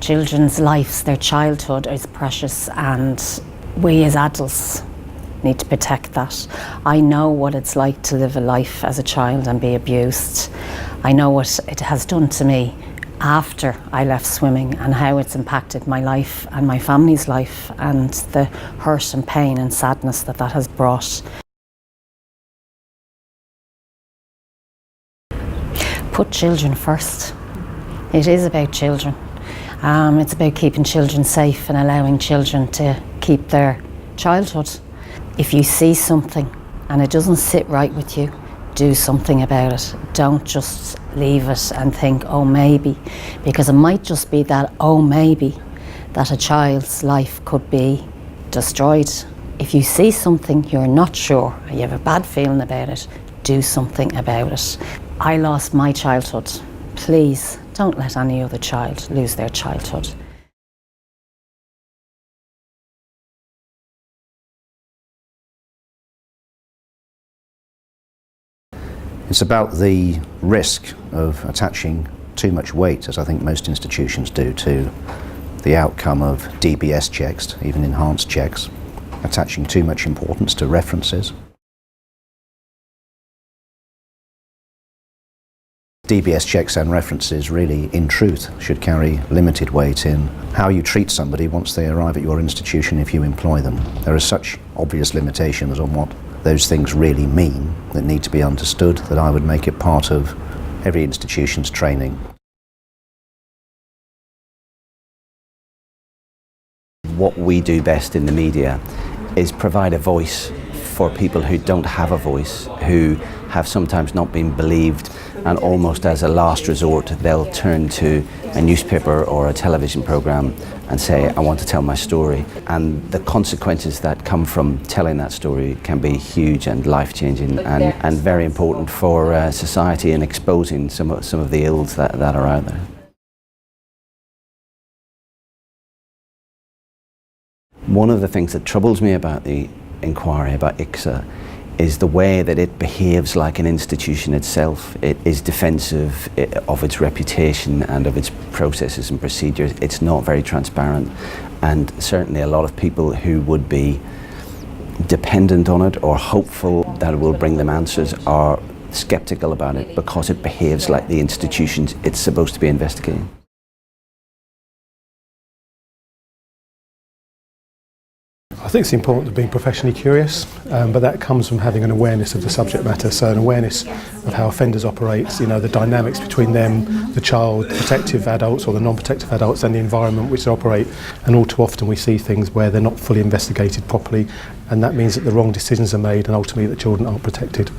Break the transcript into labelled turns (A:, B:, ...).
A: Children's lives, their childhood is precious, and we as adults need to protect that. I know what it's like to live a life as a child and be abused. I know what it has done to me after I left swimming and how it's impacted my life and my family's life, and the hurt and pain and sadness that that has brought. Put children first. It is about children. It's about keeping children safe and allowing children to keep their childhood. If you see something and it doesn't sit right with you, do something about it. Don't just leave it and think, oh maybe, because it might just be that, oh maybe, that a child's life could be destroyed. If you see something you're not sure, or you have a bad feeling about it, do something about it. I lost my childhood. Please don't let any other child lose their childhood.
B: It's about the risk of attaching too much weight, as I think most institutions do, to the outcome of DBS checks, even enhanced checks, attaching too much importance to references. DBS checks and references really, in truth, should carry limited weight in how you treat somebody once they arrive at your institution if you employ them. There are such obvious limitations on what those things really mean that need to be understood that I would make it part of every institution's training.
C: What we do best in the media is provide a voice for people who don't have a voice, who have sometimes not been believed, and almost as a last resort they'll turn to a newspaper or a television program and say, I want to tell my story. And the consequences that come from telling that story can be huge and life-changing and very important for society in exposing some of the ills that are out there. One of the things that troubles me about the inquiry about Ineqe is the way that it behaves like an institution itself. It is defensive of its reputation and of its processes and procedures. It's not very transparent, and certainly a lot of people who would be dependent on it or hopeful that it will bring them answers are sceptical about it because it behaves like the institutions it's supposed to be investigating.
D: I think it's important to be professionally curious, but that comes from having an awareness of the subject matter, so an awareness of how offenders operate, the dynamics between them, the child, the protective adults or the non-protective adults, and the environment which they operate. And all too often we see things where they're not fully investigated properly, and that means that the wrong decisions are made and ultimately the children aren't protected.